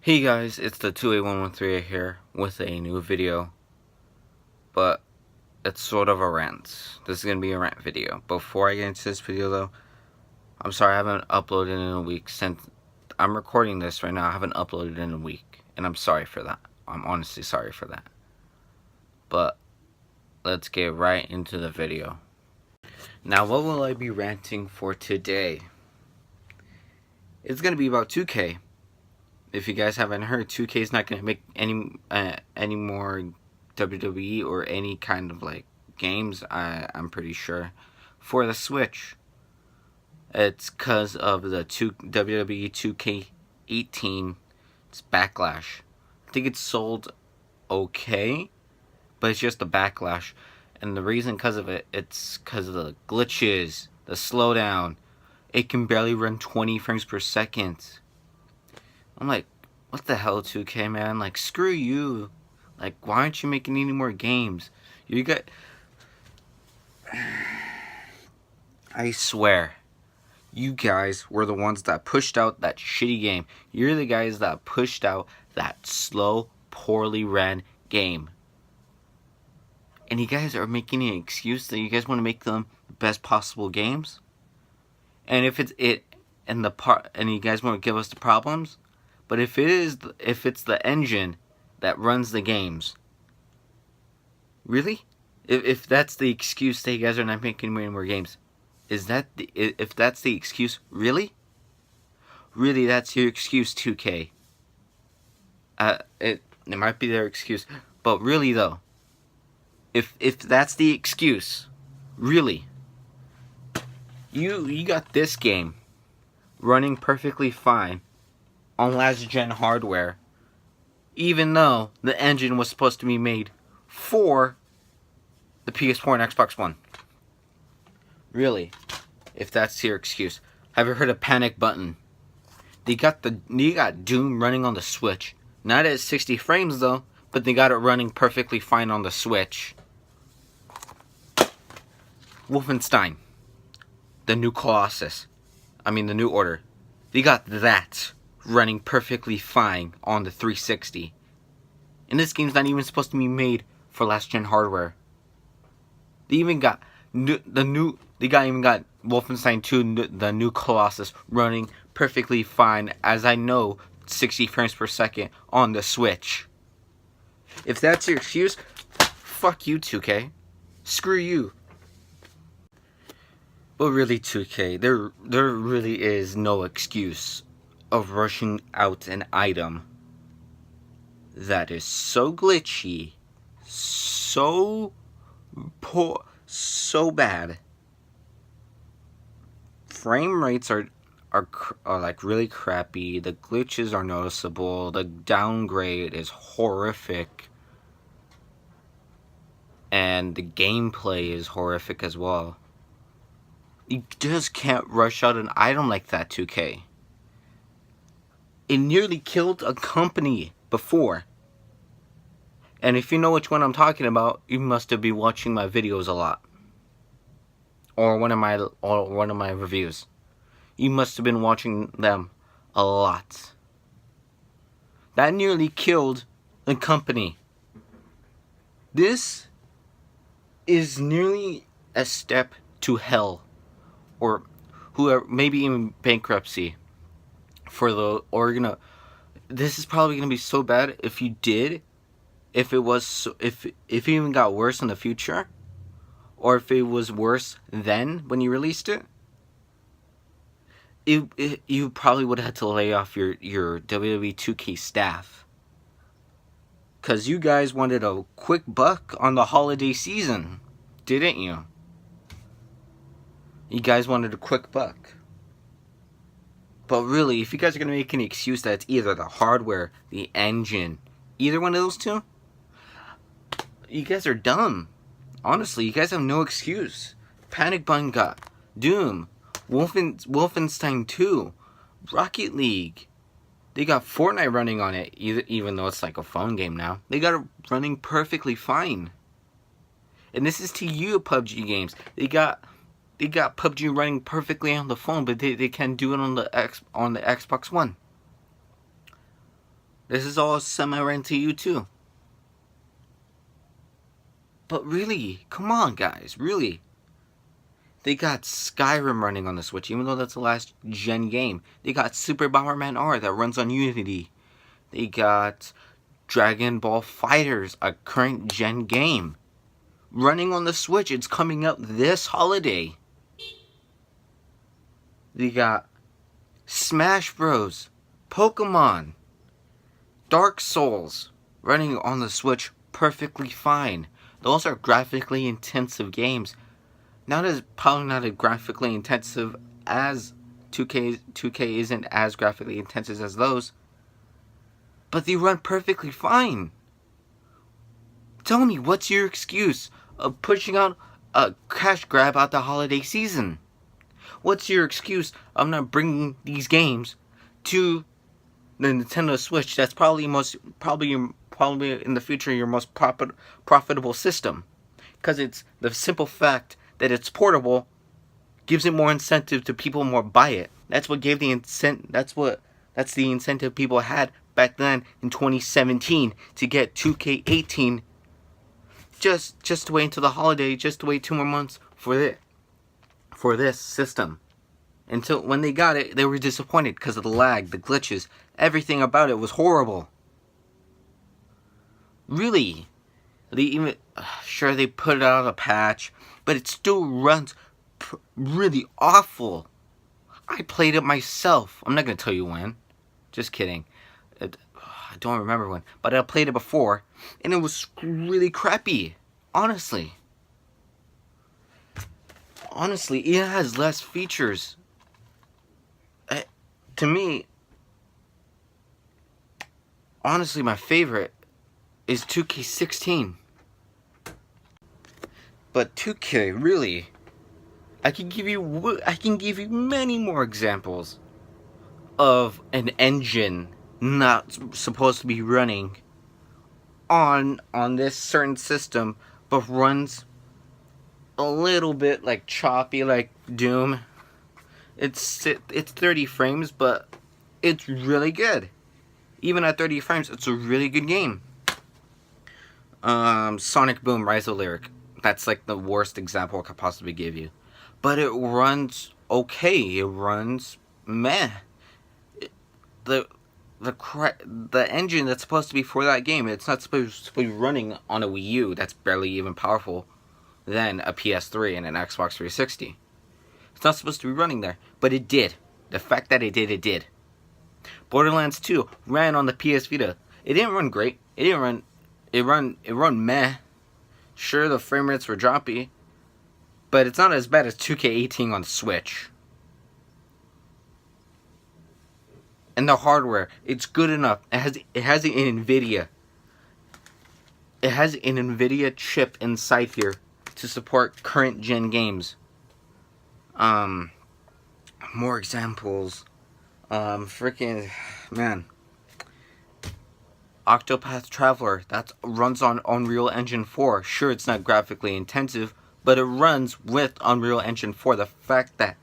Hey guys, it's the 28113 here with a new video, but it's sort of a rant. This is going to be a rant video. Before I get into this video though, I'm sorry I haven't uploaded in a week. Since I'm recording this right now, I haven't uploaded in a week, and I'm sorry for that. I'm honestly sorry for that. But let's get right into the video. Now, what will I be ranting for today? It's going to be about 2K. If you guys haven't heard, 2K is not going to make any more WWE or any kind of like games, I'm pretty sure, for the Switch. It's because of the WWE 2K18 backlash. I think it's sold okay, but it's just the backlash. And the reason because of it, it's because of the glitches, the slowdown. It can barely run 20 frames per second. I'm like, what the hell, 2K, man? Like, screw you. Like, why aren't you making any more games? You got... I swear, you guys were the ones that pushed out that shitty game. You're the guys that pushed out that slow, poorly ran game. And you guys are making an excuse that you guys want to make them the best possible games? And if it's and you guys want to give us the problems? But if it's the engine that runs the games, really? If that's the excuse that you guys are not making any more games, if that's the excuse, really? Really, that's your excuse, 2K. It might be their excuse, but really though, if that's the excuse, really, you got this game running perfectly fine on last gen hardware, even though the engine was supposed to be made for the PS4 and Xbox One. Really, if that's your excuse. Have you heard of Panic Button? They got Doom running on the Switch. Not at 60 frames though, but they got it running perfectly fine on the Switch. Wolfenstein, the New the New Order. They got that running perfectly fine on the 360. And this game's not even supposed to be made for last gen hardware. They even got Wolfenstein 2, the New Colossus, running perfectly fine, as I know, 60 frames per second on the Switch. If that's your excuse, fuck you, 2K. Screw you. But really, 2K, there really is no excuse of rushing out an item that is so glitchy, so poor, so bad. Frame rates are like really crappy. The glitches are noticeable. The downgrade is horrific. And the gameplay is horrific as well. You just can't rush out an item like that, 2K. It nearly killed a company before. And if you know which one I'm talking about, you must have been watching my videos a lot. Or one of my reviews. You must have been watching them a lot. That nearly killed the company. This is nearly a step to hell. Or whoever, maybe even bankruptcy for the this is probably gonna be so bad if it even got worse in the future, or if it was worse then when you released it. You probably would have had to lay off your WWE 2K staff, cause you guys wanted a quick buck on the holiday season, didn't you? You guys wanted a quick buck. But really, if you guys are going to make an excuse that it's either the hardware, the engine, either one of those two, you guys are dumb. Honestly, you guys have no excuse. Panic Button got Doom, Wolfenstein 2, Rocket League. They got Fortnite running on it, even though it's like a phone game now. They got it running perfectly fine. And this is to you, PUBG games. They got PUBG running perfectly on the phone, but they can't do it on the Xbox One. This is all semi-rant to you too. But really, come on guys, really. They got Skyrim running on the Switch, even though that's the last gen game. They got Super Bomberman R that runs on Unity. They got Dragon Ball FighterZ, a current gen game, running on the Switch. It's coming out this holiday. They got Smash Bros, Pokemon, Dark Souls running on the Switch perfectly fine. Those are graphically intensive games. Probably not as graphically intensive as 2K isn't as graphically intensive as those, but they run perfectly fine. Tell me, what's your excuse of pushing out a cash grab out the holiday season? What's your excuse of not bringing these games to the Nintendo Switch? That's probably in the future your most profitable system, because it's the simple fact that it's portable gives it more incentive to people more buy it. That's what gave the that's the incentive people had back then in 2017 to get 2K18. Just to wait until the holiday, just to wait 2 more months for this system. Until when they got it, they were disappointed because of the lag, the glitches, everything about it was horrible. Really, sure they put out a patch, but it still runs really awful. I played it myself. I'm not gonna tell you when. Just kidding. I don't remember when, but I played it before, and it was really crappy. Honestly, it has less features. To me, honestly, my favorite is 2K16. But 2K, really, I can give you many more examples of an engine not supposed to be running on this certain system, but runs a little bit like choppy, like Doom. It's 30 frames, but it's really good. Even at 30 frames, it's a really good game. Sonic Boom Rise of Lyric. That's like the worst example I could possibly give you. But it runs okay. It runs meh. The engine that's supposed to be for that game, it's not supposed to be running on a Wii U that's barely even powerful than a PS3 and an Xbox 360. It's not supposed to be running there, but it did. The fact that it did. Borderlands 2 ran on the PS Vita. It didn't run great. It run meh. Sure, the frame rates were droppy, but it's not as bad as 2K18 on the Switch. And the hardware, it's good enough. It has an NVIDIA. It has an NVIDIA chip inside here to support current gen games. More examples. Freaking man. Octopath Traveler, that runs on Unreal Engine 4. Sure, it's not graphically intensive, but it runs with Unreal Engine 4. The fact that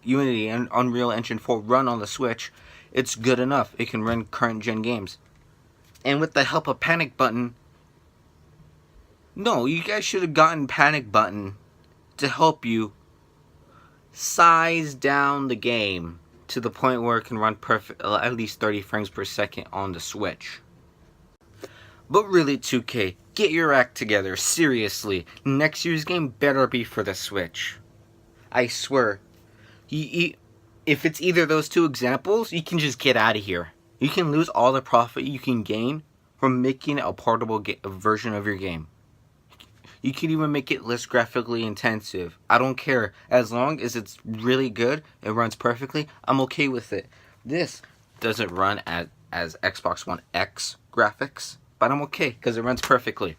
Unity and Unreal Engine 4 run on the Switch, it's good enough. It can run current gen games. And with the help of Panic Button, no, you guys should have gotten Panic Button to help you size down the game to the point where it can run perfect, at least 30 frames per second on the Switch. But really, 2K, get your act together, seriously. Next year's game better be for the Switch. I swear. If it's either of those two examples, you can just get out of here. You can lose all the profit you can gain from making a portable version of your game. You can even make it less graphically intensive. I don't care. As long as it's really good, it runs perfectly, I'm okay with it. This doesn't run as Xbox One X graphics, but I'm okay because it runs perfectly.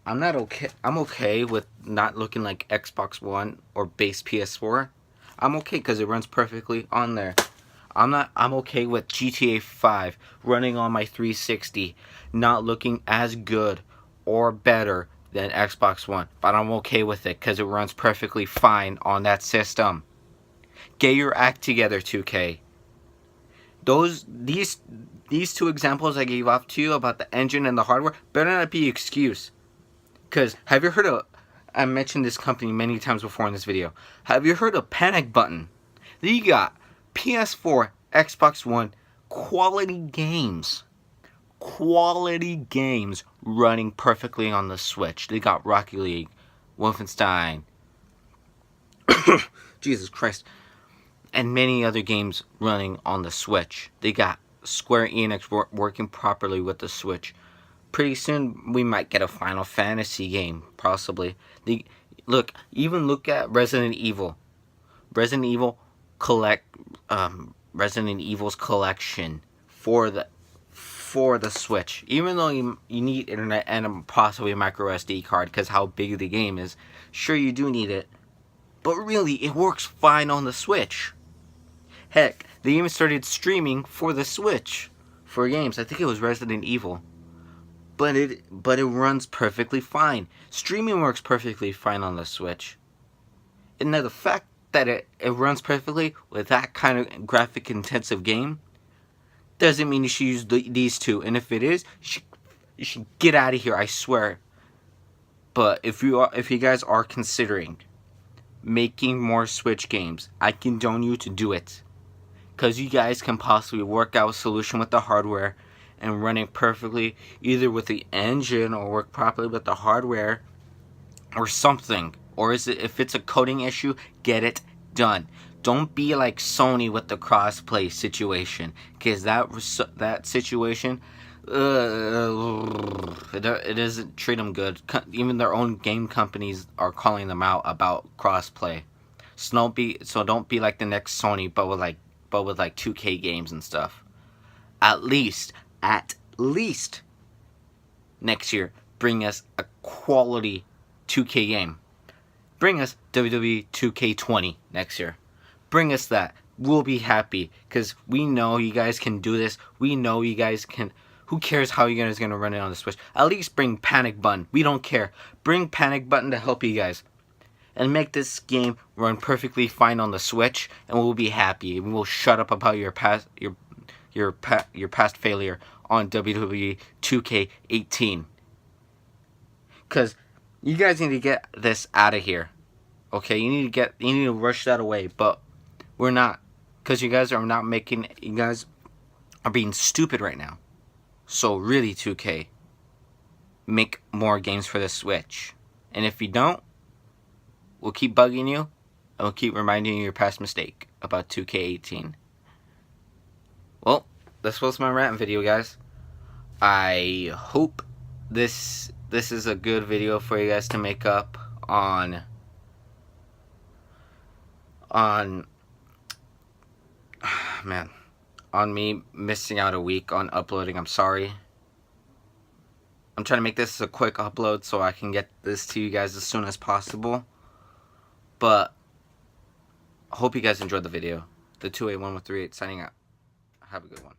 I'm okay with not looking like Xbox One or base PS4. I'm okay because it runs perfectly on there. I'm okay with GTA 5 running on my 360, not looking as good or better than Xbox One, but I'm okay with it because it runs perfectly fine on that system. Get your act together, 2K. These two examples I gave off to you about the engine and the hardware better not be an excuse. Because have you heard of, I mentioned this company many times before in this video. Have you heard of Panic Button? They got PS4, Xbox One, quality games running perfectly on the Switch. They got Rocket League, Wolfenstein, Jesus Christ, and many other games running on the Switch. They got Square Enix working properly with the Switch. Pretty soon we might get a Final Fantasy game, possibly. Look at Resident Evil. Resident Evil's collection for the Switch. Even though you need internet and possibly a micro SD card because how big the game is, sure you do need it, but really it works fine on the Switch. Heck, they even started streaming for the Switch for games. I think it was Resident Evil. But it runs perfectly fine. Streaming works perfectly fine on the Switch. And now the fact that it runs perfectly with that kind of graphic intensive game doesn't mean you should use these two. And if it is, you should get out of here, I swear. But if you guys are considering making more Switch games, I condone you to do it. Because you guys can possibly work out a solution with the hardware and run it perfectly, either with the engine or work properly with the hardware or something. Or if it's a coding issue, get it done. Don't be like Sony with the crossplay situation, because that situation, it doesn't treat them good. Even their own game companies are calling them out about crossplay. So don't be like the next Sony, but with like 2K games and stuff. At least next year, bring us a quality 2K game. Bring us WWE 2K20 next year. Bring us that. We'll be happy because we know you guys can do this. We know you guys can. Who cares how you guys are going to run it on the Switch? At least bring Panic Button. We don't care. Bring Panic Button to help you guys. And make this game run perfectly fine on the Switch, and we'll be happy. And we'll shut up about your past failure on WWE 2K18. Cause you guys need to get this out of here. Okay, you need to rush that away, but we're not, cause you guys are being stupid right now. So really, 2K, make more games for the Switch. And if you don't, we'll keep bugging you, and we'll keep reminding you your past mistake about 2K18. Well, this was my rant video, guys. I hope this is a good video for you guys to make up on me missing out a week on uploading. I'm sorry. I'm trying to make this a quick upload so I can get this to you guys as soon as possible. But I hope you guys enjoyed the video. The 28138 signing out. Have a good one.